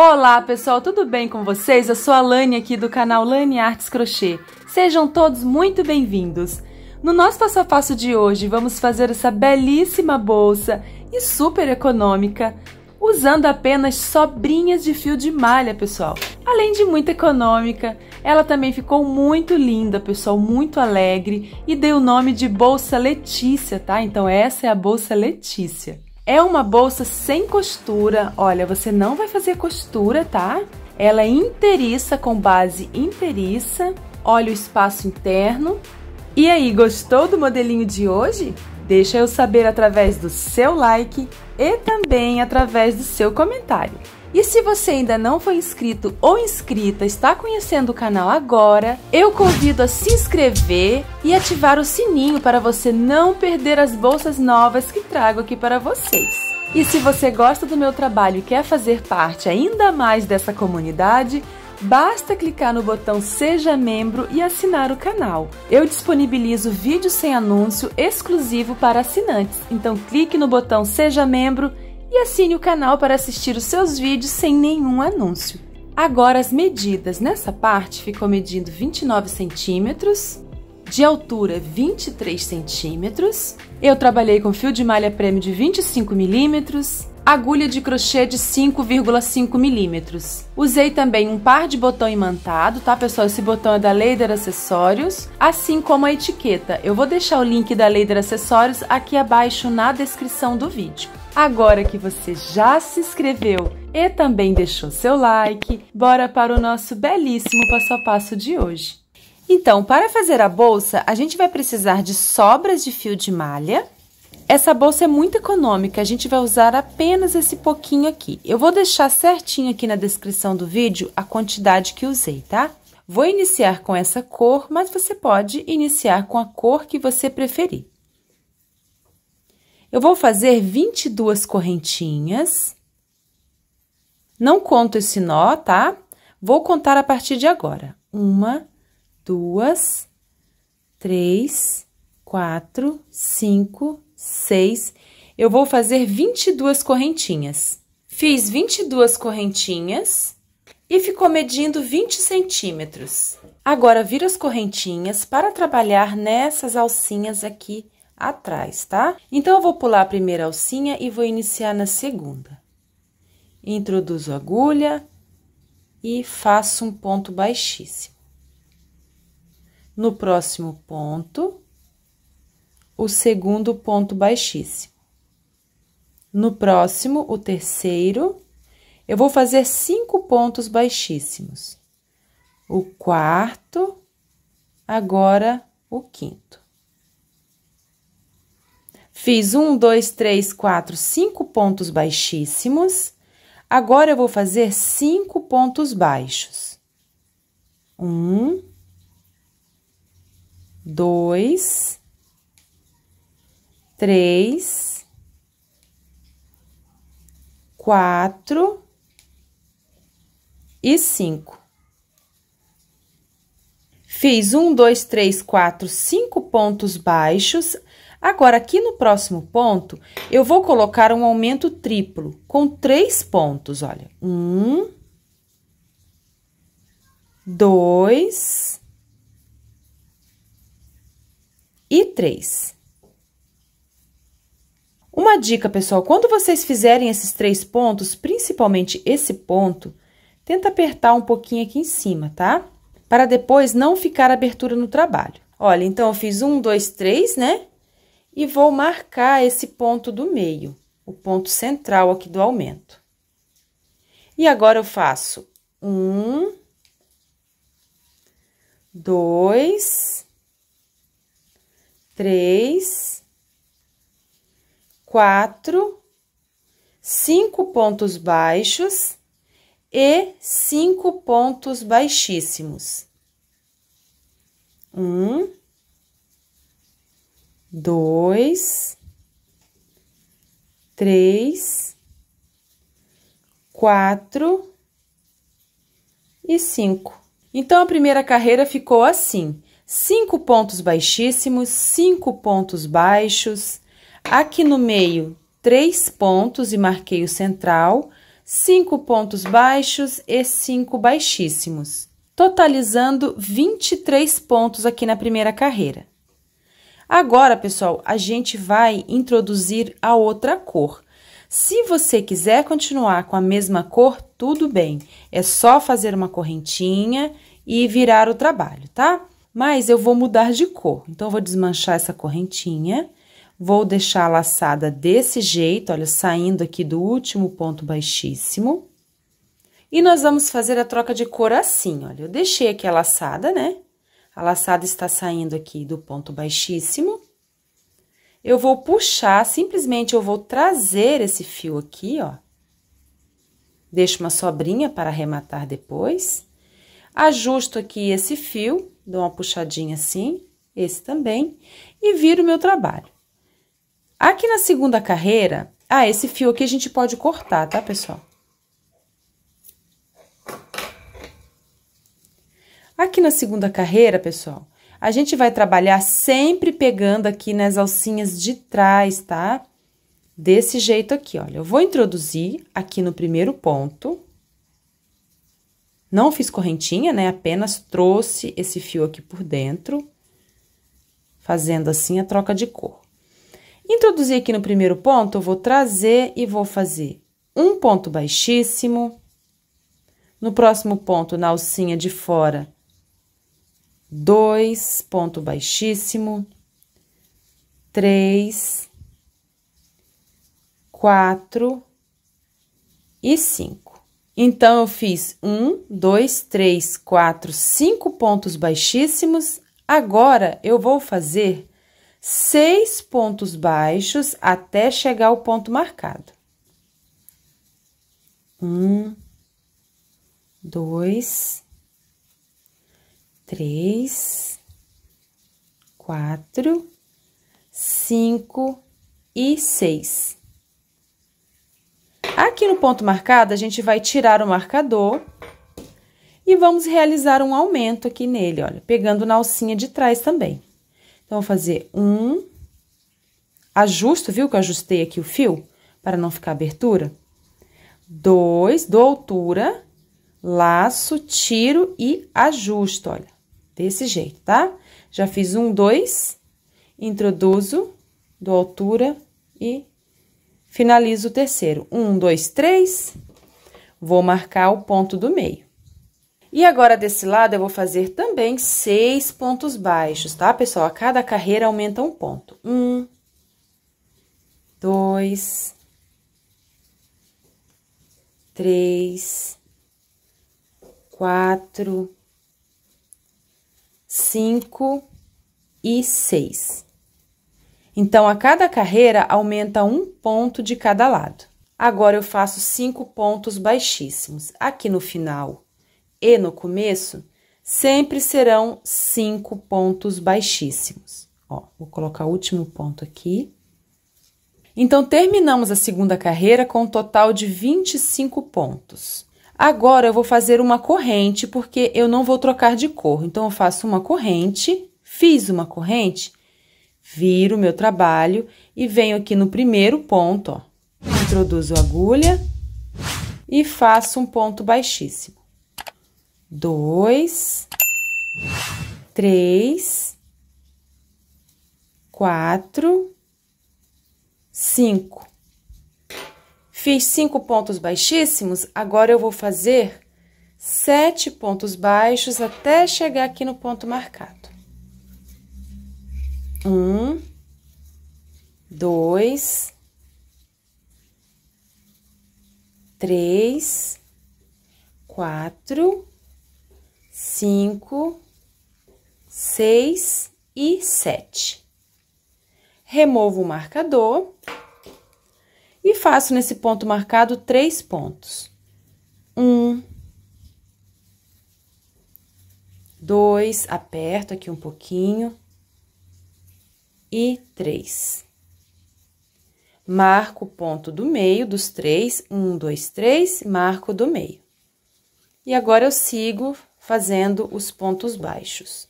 Olá pessoal, tudo bem com vocês? Eu sou a Lani aqui do canal Lani Artes Crochê. Sejam todos muito bem-vindos. No nosso passo a passo de hoje vamos fazer essa belíssima bolsa e super econômica usando apenas sobrinhas de fio de malha, pessoal. Além de muito econômica, ela também ficou muito linda, pessoal, muito alegre e dei o nome de Bolsa Letícia, tá? Então essa é a Bolsa Letícia. É uma bolsa sem costura, olha, você não vai fazer costura, tá? Ela é inteiriça, com base inteiriça, olha o espaço interno. E aí, gostou do modelinho de hoje? Deixa eu saber através do seu like e também através do seu comentário. E se você ainda não foi inscrito ou inscrita, está conhecendo o canal agora, eu convido a se inscrever e ativar o sininho para você não perder as bolsas novas que trago aqui para vocês. E se você gosta do meu trabalho e quer fazer parte ainda mais dessa comunidade, basta clicar no botão Seja Membro e assinar o canal. Eu disponibilizo vídeos sem anúncio exclusivo para assinantes, então clique no botão Seja Membro e assine o canal para assistir os seus vídeos sem nenhum anúncio. Agora as medidas. Nessa parte ficou medindo 29 centímetros, de altura 23 centímetros. Eu trabalhei com fio de malha prêmio de 25 milímetros, agulha de crochê de 5,5 milímetros. Usei também um par de botão imantado, tá pessoal? Esse botão é da Leider Acessórios, assim como a etiqueta. Eu vou deixar o link da Leider Acessórios aqui abaixo na descrição do vídeo. Agora que você já se inscreveu e também deixou seu like, bora para o nosso belíssimo passo a passo de hoje. Então, para fazer a bolsa, a gente vai precisar de sobras de fio de malha. Essa bolsa é muito econômica, a gente vai usar apenas esse pouquinho aqui. Eu vou deixar certinho aqui na descrição do vídeo a quantidade que usei, tá? Vou iniciar com essa cor, mas você pode iniciar com a cor que você preferir. Eu vou fazer 22 correntinhas. Não conto esse nó, tá? Vou contar a partir de agora. 1, 2, 3, 4, 5, 6. Eu vou fazer 22 correntinhas. Fiz 22 correntinhas e ficou medindo 20 centímetros. Agora, viro as correntinhas para trabalhar nessas alcinhas aqui atrás, tá? Então, eu vou pular a primeira alcinha e vou iniciar na segunda. Introduzo a agulha e faço um ponto baixíssimo. No próximo ponto, o segundo ponto baixíssimo. No próximo, o terceiro, eu vou fazer 5 pontos baixíssimos. O quarto, agora o quinto. Fiz 1, 2, 3, 4, 5 pontos baixíssimos. Agora, eu vou fazer 5 pontos baixos. 1, 2, 3, 4 e 5. Fiz 1, 2, 3, 4, 5 pontos baixos. Agora, aqui no próximo ponto, eu vou colocar um aumento triplo com 3 pontos, olha. 1, 2 e 3. Uma dica, pessoal, quando vocês fizerem esses 3 pontos, principalmente esse ponto, tenta apertar um pouquinho aqui em cima, tá? Para depois não ficar abertura no trabalho. Olha, então, eu fiz 1, 2, 3, né? E vou marcar esse ponto do meio, o ponto central aqui do aumento. E agora, eu faço 1, 2, 3, 4, 5 pontos baixos e 5 pontos baixíssimos. 1, 2, 3, 4 e 5. Então, a primeira carreira ficou assim: 5 pontos baixíssimos, 5 pontos baixos, aqui no meio 3 pontos e marquei o central, 5 pontos baixos e 5 baixíssimos, totalizando 23 pontos aqui na primeira carreira. Agora, pessoal, a gente vai introduzir a outra cor. Se você quiser continuar com a mesma cor, tudo bem. É só fazer uma correntinha e virar o trabalho, tá? Mas eu vou mudar de cor. Então, eu vou desmanchar essa correntinha, vou deixar a laçada desse jeito, olha, saindo aqui do último ponto baixíssimo. E nós vamos fazer a troca de cor assim, olha. Eu deixei aqui a laçada, né? A laçada está saindo aqui do ponto baixíssimo. Eu vou puxar, simplesmente eu vou trazer esse fio aqui, ó. Deixo uma sobrinha para arrematar depois. Ajusto aqui esse fio, dou uma puxadinha assim, esse também, e viro o meu trabalho. Aqui na segunda carreira, esse fio aqui a gente pode cortar, tá, pessoal? Aqui na segunda carreira, pessoal, a gente vai trabalhar sempre pegando aqui nas alcinhas de trás, tá? Desse jeito aqui, olha. Eu vou introduzir aqui no primeiro ponto. Não fiz correntinha, né? Apenas trouxe esse fio aqui por dentro, fazendo assim a troca de cor. Introduzi aqui no primeiro ponto, eu vou trazer e vou fazer um ponto baixíssimo. No próximo ponto, na alcinha de fora, 2 ponto baixíssimo, 3, 4 e 5. Então, eu fiz 1, 2, 3, 4, 5 pontos baixíssimos. Agora, eu vou fazer 6 pontos baixos até chegar ao ponto marcado. 1, 2, 3, 4, 5 e 6. Aqui no ponto marcado, a gente vai tirar o marcador e vamos realizar um aumento aqui nele, olha, pegando na alcinha de trás também. Então, vou fazer 1, ajusto, viu que eu ajustei aqui o fio, para não ficar abertura? 2, dou altura, laço, tiro e ajusto, olha. Desse jeito, tá? Já fiz 1, 2, introduzo, dou altura e finalizo o terceiro. 1, 2, 3, vou marcar o ponto do meio. E agora, desse lado, eu vou fazer também 6 pontos baixos, tá, pessoal? A cada carreira aumenta um ponto. 1, 2, 3, 4, 5 e 6. Então, a cada carreira aumenta um ponto de cada lado. Agora, eu faço 5 pontos baixíssimos. Aqui no final e no começo, sempre serão 5 pontos baixíssimos. Ó, vou colocar o último ponto aqui. Então, terminamos a segunda carreira com um total de 25 pontos. Agora, eu vou fazer uma corrente, porque eu não vou trocar de cor. Então, eu faço uma corrente, fiz uma corrente, viro o meu trabalho e venho aqui no primeiro ponto, ó. Introduzo a agulha e faço um ponto baixíssimo. 2, 3, 4, 5. Fiz 5 pontos baixíssimos, agora eu vou fazer 7 pontos baixos até chegar aqui no ponto marcado. 1, 2, 3, 4, 5, 6 e 7. Removo o marcador e faço nesse ponto marcado 3 pontos. 1, 2, aperto aqui um pouquinho, e 3. Marco o ponto do meio dos 3, 1, 2, 3, marco do meio. E agora, eu sigo fazendo os pontos baixos.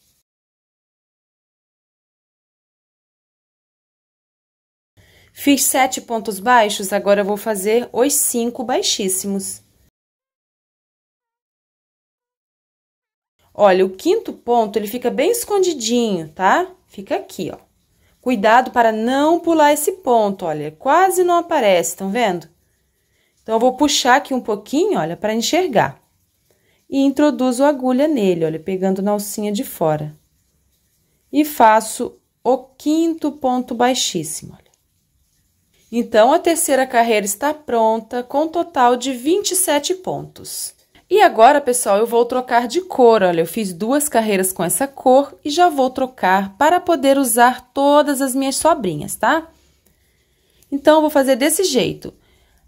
Fiz 7 pontos baixos, agora eu vou fazer os 5 baixíssimos. Olha, o quinto ponto, ele fica bem escondidinho, tá? Fica aqui, ó. Cuidado para não pular esse ponto, olha, quase não aparece, estão vendo? Então, eu vou puxar aqui um pouquinho, olha, para enxergar. E introduzo a agulha nele, olha, pegando na alcinha de fora. E faço o quinto ponto baixíssimo, olha. Então, a terceira carreira está pronta, com um total de 27 pontos. E agora, pessoal, eu vou trocar de cor, olha, eu fiz 2 carreiras com essa cor e já vou trocar para poder usar todas as minhas sobrinhas, tá? Então, eu vou fazer desse jeito.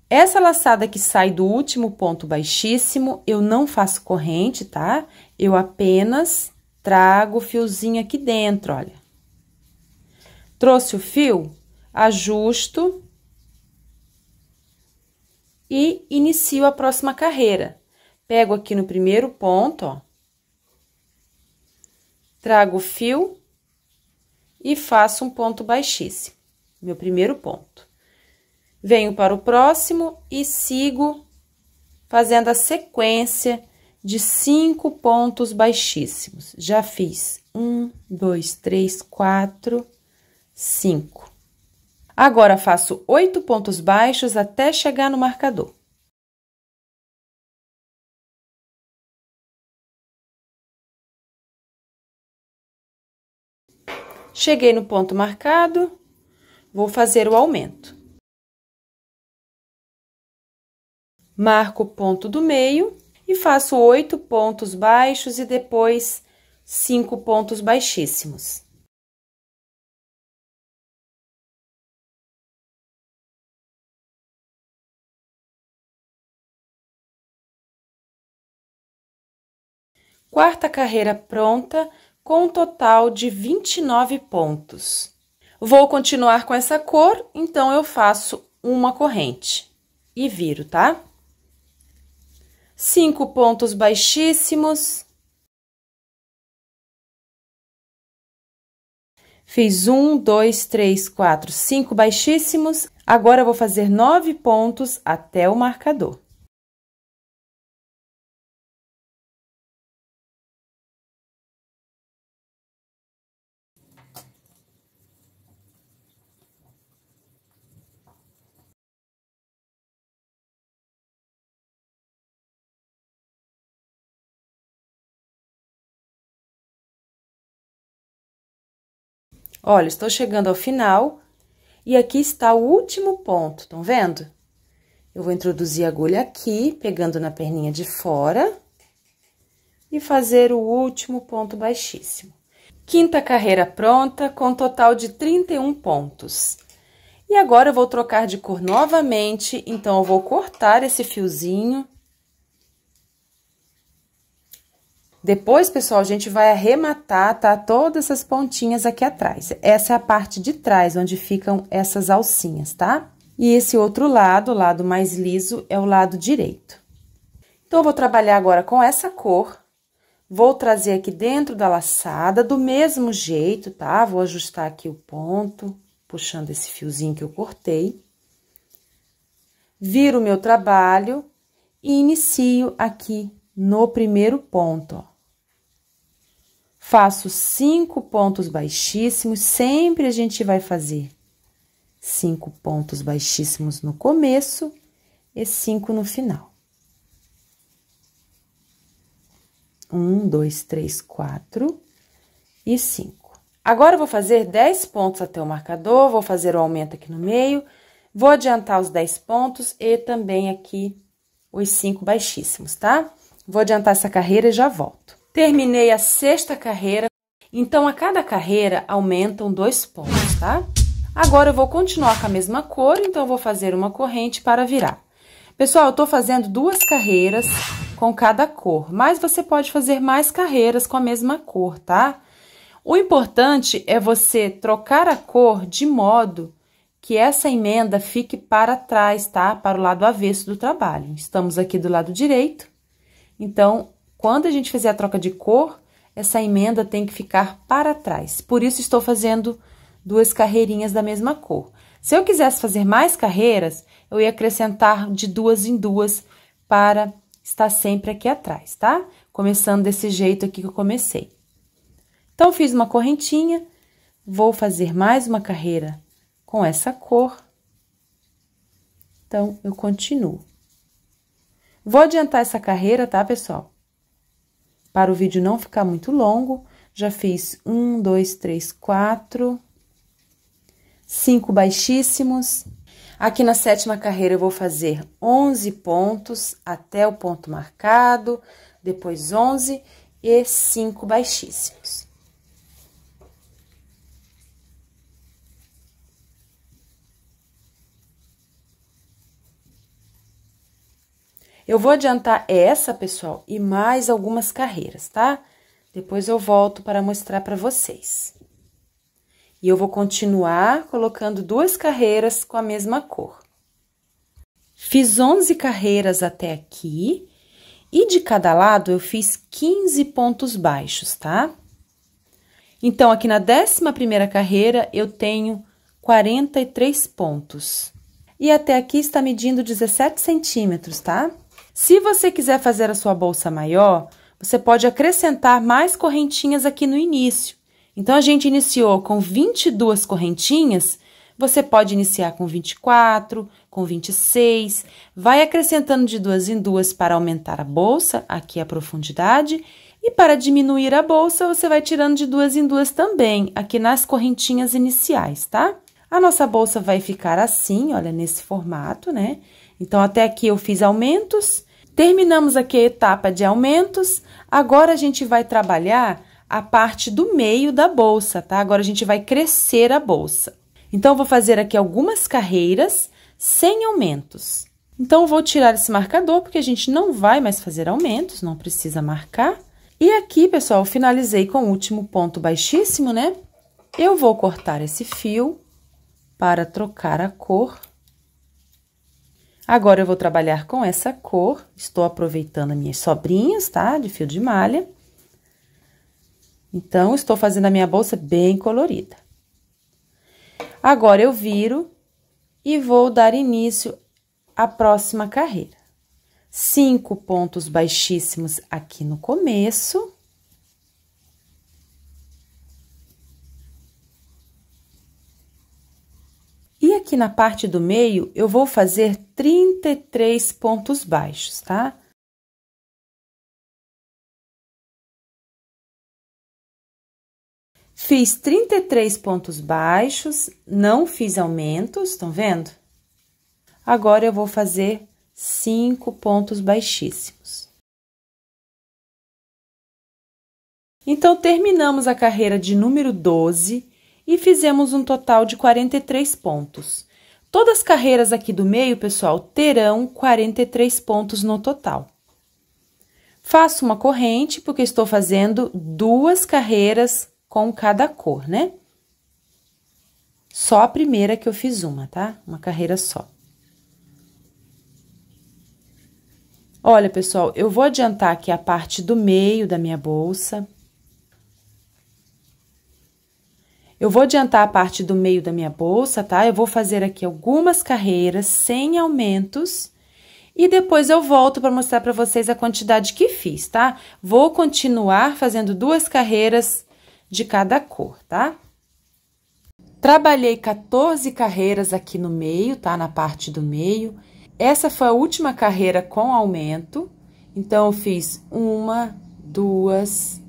Essa laçada que sai do último ponto baixíssimo, eu não faço corrente, tá? Eu apenas trago o fiozinho aqui dentro, olha. Trouxe o fio, ajusto e inicio a próxima carreira. Pego aqui no primeiro ponto, ó. Trago o fio e faço um ponto baixíssimo, meu primeiro ponto. Venho para o próximo e sigo fazendo a sequência de 5 pontos baixíssimos. Já fiz 1, 2, 3, 4, 5. Agora, faço 8 pontos baixos até chegar no marcador. Cheguei no ponto marcado, vou fazer o aumento. Marco o ponto do meio e faço 8 pontos baixos e depois 5 pontos baixíssimos. Quarta carreira pronta, com um total de 29 pontos. Vou continuar com essa cor, então eu faço uma corrente e viro, tá? 5 pontos baixíssimos. Fiz 1, 2, 3, 4, 5 baixíssimos. Agora, eu vou fazer 9 pontos até o marcador. Olha, estou chegando ao final e aqui está o último ponto, estão vendo? Eu vou introduzir a agulha aqui, pegando na perninha de fora e fazer o último ponto baixíssimo. Quinta carreira pronta, com um total de 31 pontos. E agora, eu vou trocar de cor novamente, então, eu vou cortar esse fiozinho. Depois, pessoal, a gente vai arrematar, tá? Todas essas pontinhas aqui atrás. Essa é a parte de trás, onde ficam essas alcinhas, tá? E esse outro lado, o lado mais liso, é o lado direito. Então, eu vou trabalhar agora com essa cor. Vou trazer aqui dentro da laçada, do mesmo jeito, tá? Vou ajustar aqui o ponto, puxando esse fiozinho que eu cortei. Viro o meu trabalho e inicio aqui no primeiro ponto, ó. Faço 5 pontos baixíssimos, sempre a gente vai fazer 5 pontos baixíssimos no começo e 5 no final. 1, 2, 3, 4 e 5. Agora, eu vou fazer 10 pontos até o marcador, vou fazer o aumento aqui no meio, vou adiantar os 10 pontos e também aqui os 5 baixíssimos, tá? Vou adiantar essa carreira e já volto. Terminei a sexta carreira, então, a cada carreira aumentam 2 pontos, tá? Agora, eu vou continuar com a mesma cor, então, eu vou fazer uma corrente para virar. Pessoal, eu tô fazendo 2 carreiras com cada cor, mas você pode fazer mais carreiras com a mesma cor, tá? O importante é você trocar a cor de modo que essa emenda fique para trás, tá? Para o lado avesso do trabalho. Estamos aqui do lado direito, então, quando a gente fizer a troca de cor, essa emenda tem que ficar para trás. Por isso, estou fazendo 2 carreirinhas da mesma cor. Se eu quisesse fazer mais carreiras, eu ia acrescentar de 2 em 2 para estar sempre aqui atrás, tá? Começando desse jeito aqui que eu comecei. Então, fiz uma correntinha, vou fazer mais uma carreira com essa cor. Então, eu continuo. Vou adiantar essa carreira, tá, pessoal? Para o vídeo não ficar muito longo, já fiz 1, 2, 3, 4, 5 baixíssimos. Aqui na 7ª carreira, eu vou fazer 11 pontos até o ponto marcado, depois 11 e 5 baixíssimos. Eu vou adiantar essa, pessoal, e mais algumas carreiras, tá? Depois eu volto para mostrar para vocês. E eu vou continuar colocando 2 carreiras com a mesma cor. Fiz 11 carreiras até aqui, e de cada lado eu fiz 15 pontos baixos, tá? Então, aqui na 11ª carreira, eu tenho 43 pontos. E até aqui está medindo 17 centímetros, tá? Se você quiser fazer a sua bolsa maior, você pode acrescentar mais correntinhas aqui no início. Então, a gente iniciou com 22 correntinhas, você pode iniciar com 24, com 26, vai acrescentando de 2 em 2 para aumentar a bolsa, aqui a profundidade, e para diminuir a bolsa, você vai tirando de 2 em 2 também, aqui nas correntinhas iniciais, tá? A nossa bolsa vai ficar assim, olha, nesse formato, né? Então, até aqui eu fiz aumentos. Terminamos aqui a etapa de aumentos, agora a gente vai trabalhar a parte do meio da bolsa, tá? Agora a gente vai crescer a bolsa. Então, eu vou fazer aqui algumas carreiras sem aumentos. Então, eu vou tirar esse marcador, porque a gente não vai mais fazer aumentos, não precisa marcar. E aqui, pessoal, eu finalizei com o último ponto baixíssimo, né? Eu vou cortar esse fio para trocar a cor. Agora, eu vou trabalhar com essa cor, estou aproveitando as minhas sobrinhas, tá? De fio de malha. Então, estou fazendo a minha bolsa bem colorida. Agora, eu viro e vou dar início à próxima carreira. 5 pontos baixíssimos aqui no começo. E aqui na parte do meio, eu vou fazer 33 pontos baixos, tá? Fiz 33 pontos baixos, não fiz aumentos, estão vendo? Agora, eu vou fazer 5 pontos baixíssimos. Então, terminamos a carreira de número 12 e fizemos um total de 43 pontos. Todas as carreiras aqui do meio, pessoal, terão 43 pontos no total. Faço uma corrente, porque estou fazendo 2 carreiras com cada cor, né? Só a primeira que eu fiz uma, tá? Uma carreira só. Olha, pessoal, eu vou adiantar aqui a parte do meio da minha bolsa. Eu vou adiantar a parte do meio da minha bolsa, tá? Eu vou fazer aqui algumas carreiras sem aumentos e depois eu volto para mostrar para vocês a quantidade que fiz, tá? Vou continuar fazendo 2 carreiras de cada cor, tá? Trabalhei 14 carreiras aqui no meio, tá? Na parte do meio. Essa foi a última carreira com aumento. Então, eu fiz 1, 2,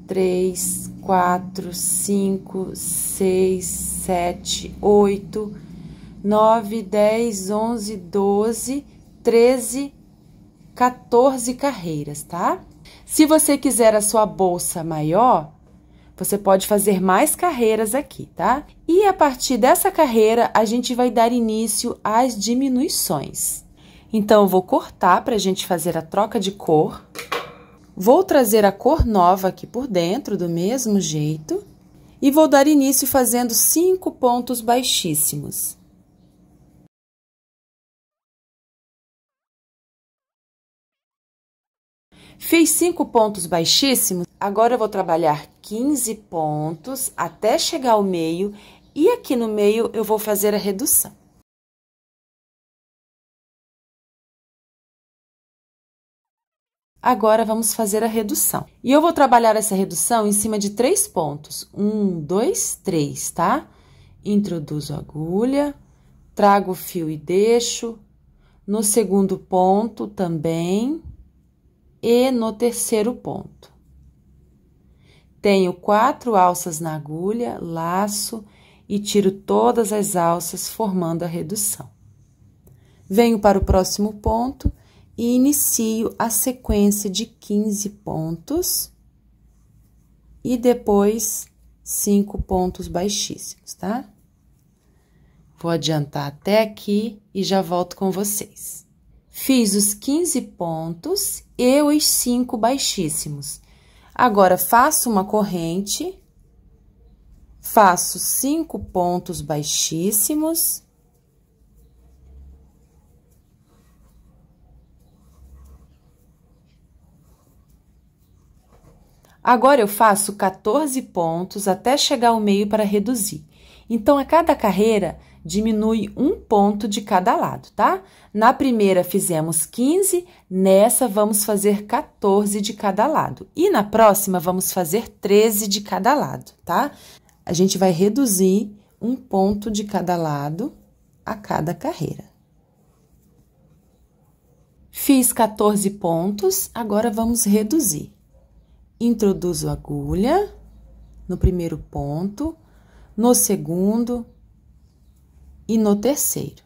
3, 4, 5, 6, 7, 8, 9, 10, 11, 12, 13, 14 carreiras, tá? Se você quiser a sua bolsa maior, você pode fazer mais carreiras aqui, tá? E a partir dessa carreira, a gente vai dar início às diminuições. Então, eu vou cortar para a gente fazer a troca de cor. Vou trazer a cor nova aqui por dentro, do mesmo jeito. E vou dar início fazendo 5 pontos baixíssimos. Fiz 5 pontos baixíssimos, agora eu vou trabalhar 15 pontos até chegar ao meio E aqui no meio, eu vou fazer a redução. Agora, vamos fazer a redução. E eu vou trabalhar essa redução em cima de 3 pontos. 1, 2, 3, tá? Introduzo a agulha, trago o fio e deixo. No segundo ponto também. E no terceiro ponto. Tenho 4 alças na agulha, laço e tiro todas as alças formando a redução. Venho para o próximo ponto e inicio a sequência de 15 pontos e depois 5 pontos baixíssimos, tá? Vou adiantar até aqui e já volto com vocês. Fiz os 15 pontos e os 5 baixíssimos. Agora, faço uma corrente, faço 5 pontos baixíssimos. Agora, eu faço 14 pontos até chegar ao meio para reduzir. Então, a cada carreira, diminui 1 ponto de cada lado, tá? Na primeira, fizemos 15, nessa, vamos fazer 14 de cada lado. E na próxima, vamos fazer 13 de cada lado, tá? A gente vai reduzir 1 ponto de cada lado a cada carreira. Fiz 14 pontos, agora vamos reduzir. Introduzo a agulha no primeiro ponto, no segundo e no terceiro.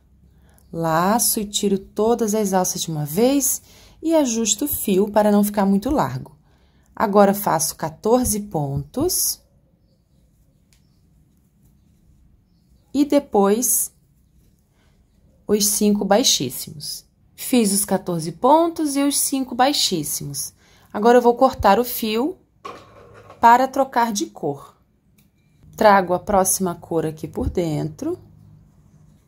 Laço e tiro todas as alças de uma vez e ajusto o fio para não ficar muito largo. Agora, faço 14 pontos. E depois, os 5 baixíssimos. Fiz os 14 pontos e os 5 baixíssimos. Agora, eu vou cortar o fio para trocar de cor. Trago a próxima cor aqui por dentro.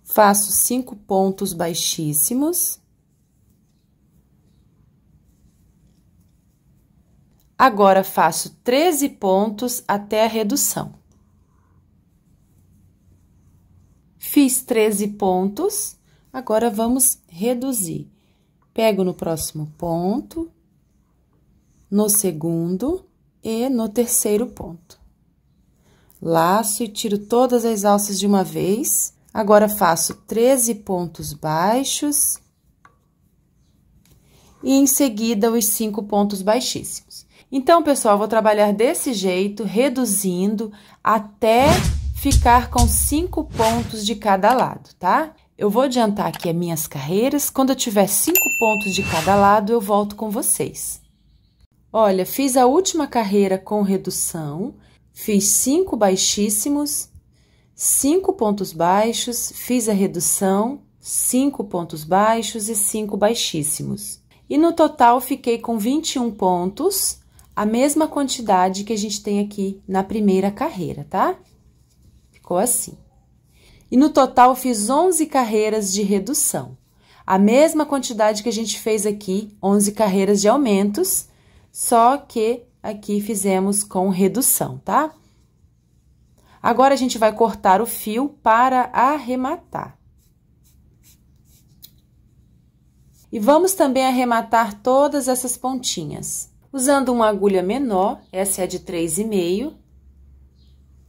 Faço 5 pontos baixíssimos. Agora, faço 13 pontos até a redução. Fiz 13 pontos, agora vamos reduzir. Pego no próximo ponto, no segundo e no terceiro ponto. Laço e tiro todas as alças de uma vez. Agora, faço 13 pontos baixos. E, em seguida, os 5 pontos baixíssimos. Então, pessoal, vou trabalhar desse jeito, reduzindo até ficar com 5 pontos de cada lado, tá? Eu vou adiantar aqui as minhas carreiras. Quando eu tiver 5 pontos de cada lado, eu volto com vocês. Olha, fiz a última carreira com redução, fiz 5 baixíssimos, 5 pontos baixos, fiz a redução, 5 pontos baixos e 5 baixíssimos. E no total, fiquei com 21 pontos, a mesma quantidade que a gente tem aqui na primeira carreira, tá? Ficou assim. E no total, fiz 11 carreiras de redução. A mesma quantidade que a gente fez aqui, 11 carreiras de aumentos, só que aqui fizemos com redução, tá? Agora, a gente vai cortar o fio para arrematar. E vamos também arrematar todas essas pontinhas. Usando uma agulha menor, essa é a de 3,5,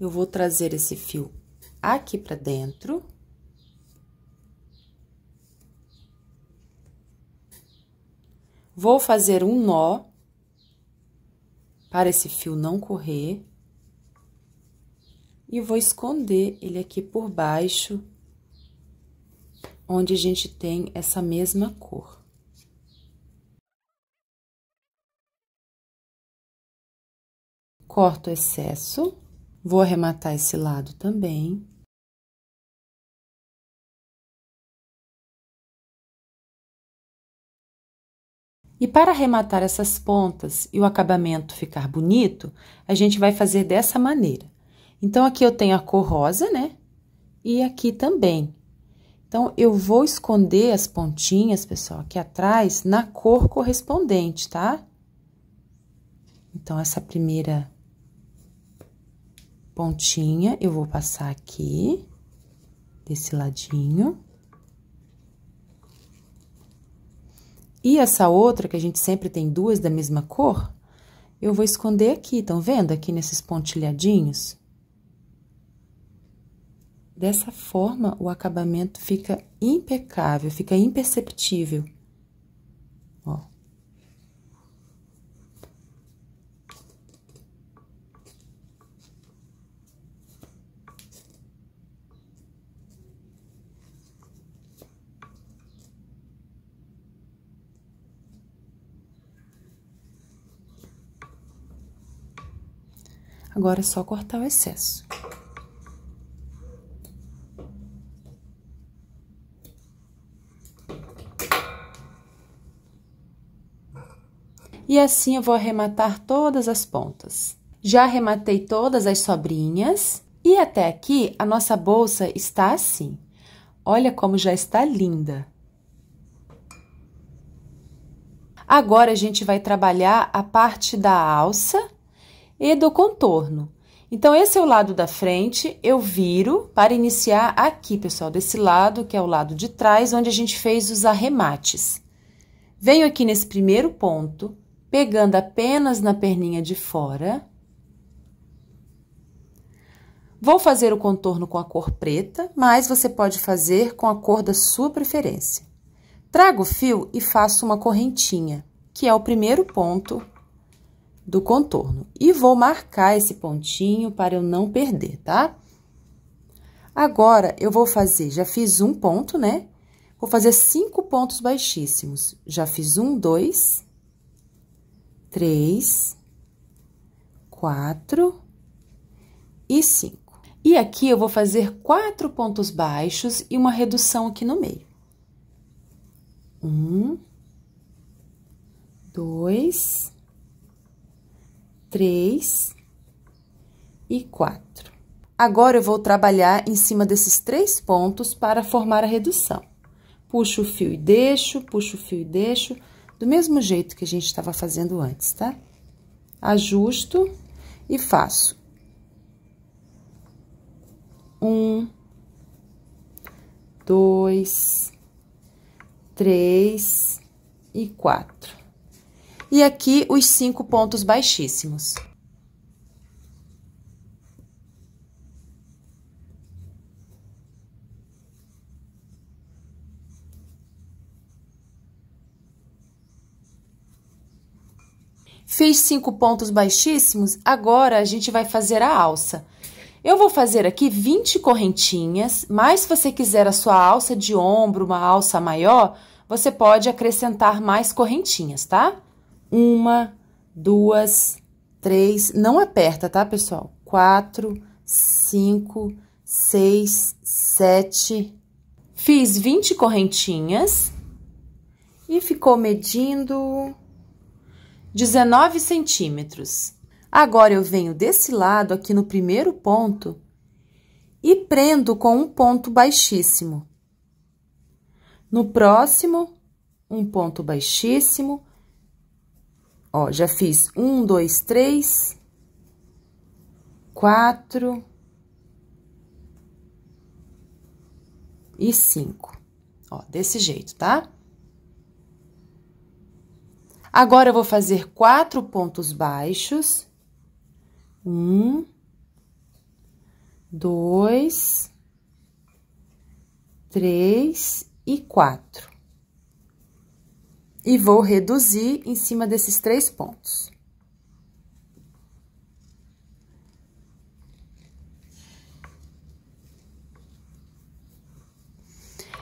eu vou trazer esse fio aqui pra dentro. Vou fazer um nó para esse fio não correr. E vou esconder ele aqui por baixo, onde a gente tem essa mesma cor. Corto o excesso, vou arrematar esse lado também. E para arrematar essas pontas e o acabamento ficar bonito, a gente vai fazer dessa maneira. Então, aqui eu tenho a cor rosa, né? E aqui também. Então, eu vou esconder as pontinhas, pessoal, aqui atrás, na cor correspondente, tá? Então, essa primeira pontinha, eu vou passar aqui, desse ladinho. E essa outra, que a gente sempre tem duas da mesma cor, eu vou esconder aqui, estão vendo? Aqui nesses pontilhadinhos. Dessa forma, o acabamento fica impecável, fica imperceptível. Ó. Agora é só cortar o excesso. E assim eu vou arrematar todas as pontas. Já arrematei todas as sobrinhas e até aqui a nossa bolsa está assim. Olha como já está linda. Agora a gente vai trabalhar a parte da alça e do contorno. Então, esse é o lado da frente, eu viro para iniciar aqui, pessoal, desse lado, que é o lado de trás, onde a gente fez os arremates. Venho aqui nesse primeiro ponto, pegando apenas na perninha de fora. Vou fazer o contorno com a cor preta, mas você pode fazer com a cor da sua preferência. Trago o fio e faço uma correntinha, que é o primeiro ponto do contorno. E vou marcar esse pontinho para eu não perder, tá? Agora, eu vou fazer, já fiz um ponto, né? Vou fazer 5 pontos baixíssimos. Já fiz 1, 2, 3, 4 e 5. E aqui eu vou fazer 4 pontos baixos e uma redução aqui no meio. 1, 2, 3 e 4. Agora, eu vou trabalhar em cima desses 3 pontos para formar a redução. Puxo o fio e deixo, puxo o fio e deixo, do mesmo jeito que a gente estava fazendo antes, tá? Ajusto e faço. 1, 2, 3 e 4. E aqui, os 5 pontos baixíssimos. Fiz 5 pontos baixíssimos, agora a gente vai fazer a alça. Eu vou fazer aqui 20 correntinhas, mas se você quiser a sua alça de ombro, uma alça maior, você pode acrescentar mais correntinhas, tá? 1, 2, 3, não aperta, tá, pessoal? 4, 5, 6, 7. Fiz 20 correntinhas e ficou medindo 19 centímetros. Agora, eu venho desse lado, aqui no primeiro ponto, e prendo com um ponto baixíssimo. No próximo, um ponto baixíssimo. Ó, já fiz 1, 2, 3, 4 e 5. Ó, desse jeito, tá? Agora, eu vou fazer 4 pontos baixos. 1, 2, 3 e 4. E vou reduzir em cima desses 3 pontos.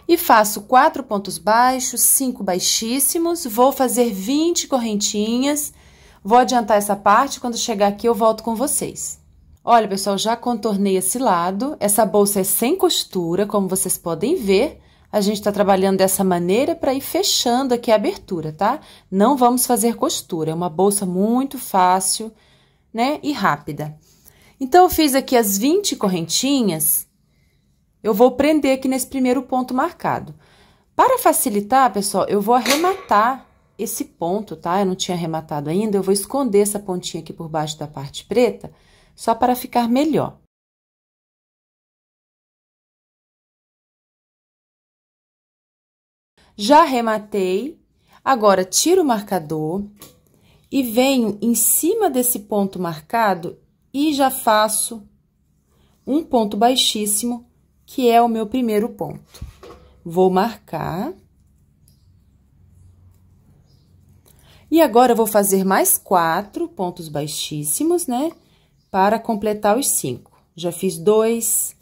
E faço 4 pontos baixos, 5 baixíssimos, vou fazer 20 correntinhas. Vou adiantar essa parte, quando chegar aqui eu volto com vocês. Olha, pessoal, já contornei esse lado. Essa bolsa é sem costura, como vocês podem ver. A gente tá trabalhando dessa maneira para ir fechando aqui a abertura, tá? Não vamos fazer costura, é uma bolsa muito fácil, né? E rápida. Então, eu fiz aqui as 20 correntinhas. Eu vou prender aqui nesse primeiro ponto marcado. Para facilitar, pessoal, eu vou arrematar esse ponto, tá? Eu não tinha arrematado ainda, eu vou esconder essa pontinha aqui por baixo da parte preta, só para ficar melhor. Já arrematei, agora tiro o marcador e venho em cima desse ponto marcado e já faço um ponto baixíssimo, que é o meu primeiro ponto. Vou marcar. E agora, eu vou fazer mais 4 pontos baixíssimos, né? Para completar os 5. Já fiz 2,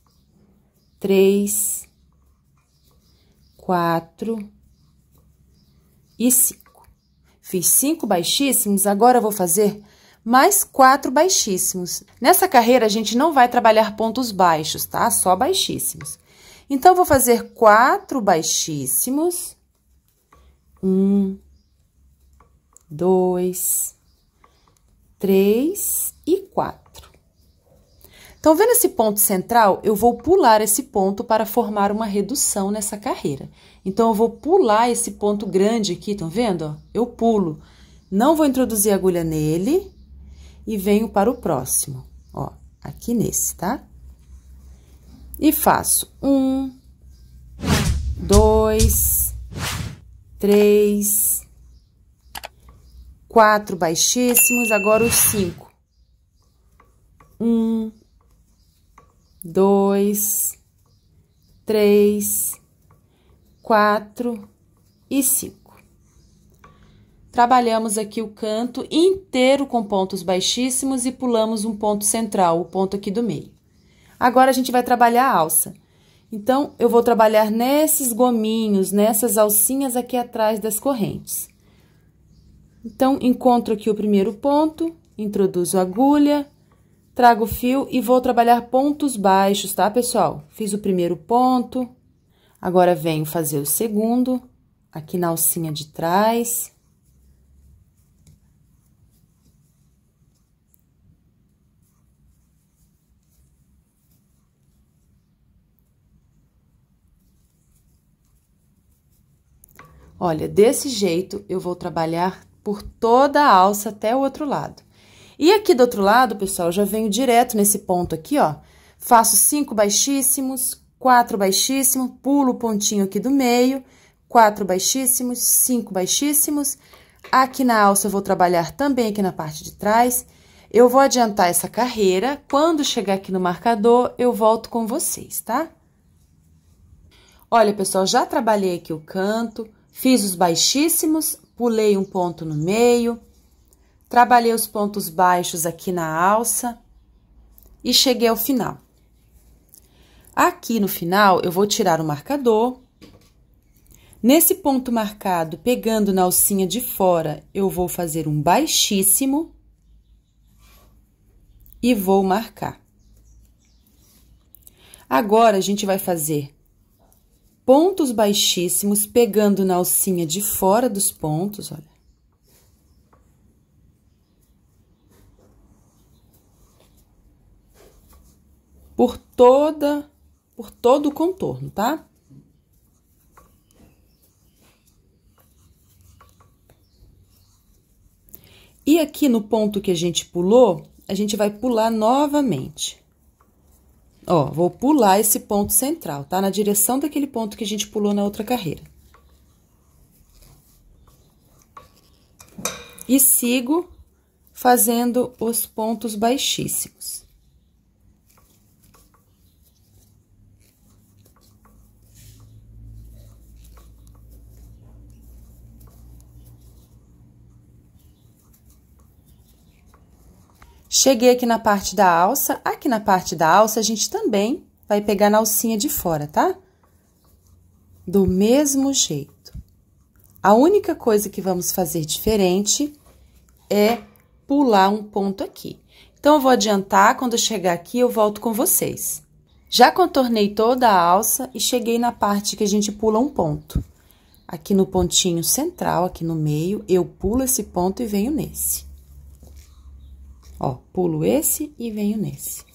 3, 4 e 5. Fiz 5 baixíssimos, agora eu vou fazer mais 4 baixíssimos. Nessa carreira, a gente não vai trabalhar pontos baixos, tá? Só baixíssimos. Então, eu vou fazer 4 baixíssimos. 1, 2, 3 e 4. Então, vendo esse ponto central, eu vou pular esse ponto para formar uma redução nessa carreira. Então, eu vou pular esse ponto grande aqui, estão vendo? Ó, eu pulo. Não vou introduzir a agulha nele e venho para o próximo. Ó, aqui nesse, tá? E faço 1, 2, 3... 4 baixíssimos, agora os 5. 1, 2, 3, 4 e 5. Trabalhamos aqui o canto inteiro com pontos baixíssimos e pulamos um ponto central, o ponto aqui do meio. Agora, a gente vai trabalhar a alça. Então, eu vou trabalhar nesses gominhos, nessas alcinhas aqui atrás das correntes. Então, encontro aqui o primeiro ponto, introduzo a agulha, trago o fio e vou trabalhar pontos baixos, tá, pessoal? Fiz o primeiro ponto, agora venho fazer o segundo, aqui na alcinha de trás. Olha, desse jeito, eu vou trabalhar por toda a alça até o outro lado. E aqui do outro lado, pessoal, eu já venho direto nesse ponto aqui, ó. Faço 5 baixíssimos, 4 baixíssimos, pulo o pontinho aqui do meio, 4 baixíssimos, 5 baixíssimos. Aqui na alça, eu vou trabalhar também aqui na parte de trás. Eu vou adiantar essa carreira. Quando chegar aqui no marcador, eu volto com vocês, tá? Olha, pessoal, já trabalhei aqui o canto, fiz os baixíssimos, pulei um ponto no meio, trabalhei os pontos baixos aqui na alça e cheguei ao final. Aqui no final, eu vou tirar o marcador. Nesse ponto marcado, pegando na alcinha de fora, eu vou fazer um baixíssimo e vou marcar. Agora, a gente vai fazer pontos baixíssimos, pegando na alcinha de fora dos pontos, olha. Por todo o contorno, tá? E aqui no ponto que a gente pulou, a gente vai pular novamente. Ó, vou pular esse ponto central, tá? Na direção daquele ponto que a gente pulou na outra carreira. E sigo fazendo os pontos baixíssimos. Cheguei aqui na parte da alça. Aqui na parte da alça, a gente também vai pegar na alcinha de fora, tá? Do mesmo jeito. A única coisa que vamos fazer diferente é pular um ponto aqui. Então, eu vou adiantar, quando eu chegar aqui, eu volto com vocês. Já contornei toda a alça e cheguei na parte que a gente pula um ponto. Aqui no pontinho central, aqui no meio, eu pulo esse ponto e venho nesse. Ó, pulo esse e venho nesse.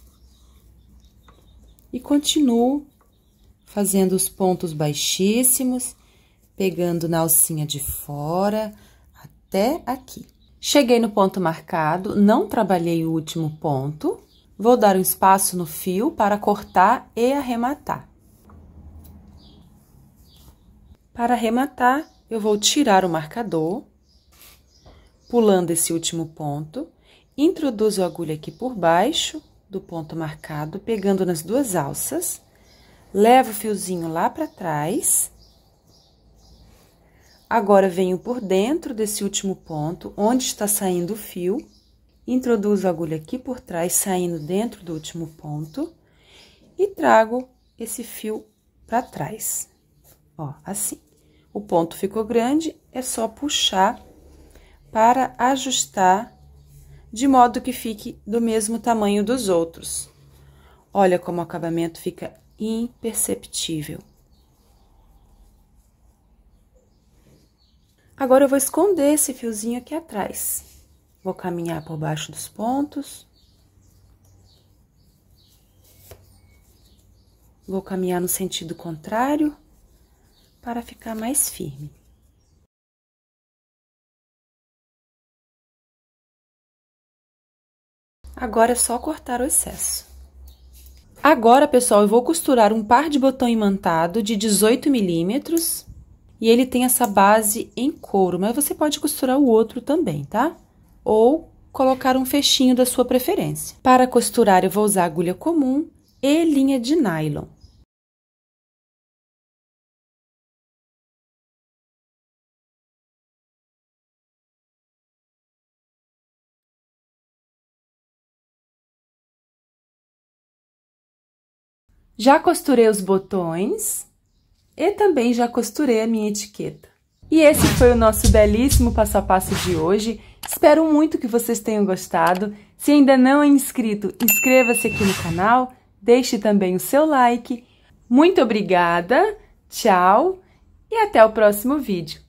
E continuo fazendo os pontos baixíssimos, pegando na alcinha de fora até aqui. Cheguei no ponto marcado, não trabalhei o último ponto. Vou dar um espaço no fio para cortar e arrematar. Para arrematar, eu vou tirar o marcador, pulando esse último ponto, introduzo a agulha aqui por baixo do ponto marcado, pegando nas duas alças, levo o fiozinho lá para trás. Agora, venho por dentro desse último ponto, onde está saindo o fio, introduzo a agulha aqui por trás, saindo dentro do último ponto, e trago esse fio para trás, ó, assim. O ponto ficou grande, é só puxar para ajustar, de modo que fique do mesmo tamanho dos outros. Olha como o acabamento fica imperceptível. Agora, eu vou esconder esse fiozinho aqui atrás. Vou caminhar por baixo dos pontos. Vou caminhar no sentido contrário, para ficar mais firme. Agora, é só cortar o excesso. Agora, pessoal, eu vou costurar um par de botão imantado de 18 milímetros. E ele tem essa base em couro, mas você pode costurar o outro também, tá? Ou colocar um fechinho da sua preferência. Para costurar, eu vou usar agulha comum e linha de nylon. Já costurei os botões e também já costurei a minha etiqueta. E esse foi o nosso belíssimo passo a passo de hoje. Espero muito que vocês tenham gostado. Se ainda não é inscrito, inscreva-se aqui no canal, deixe também o seu like. Muito obrigada, tchau e até o próximo vídeo.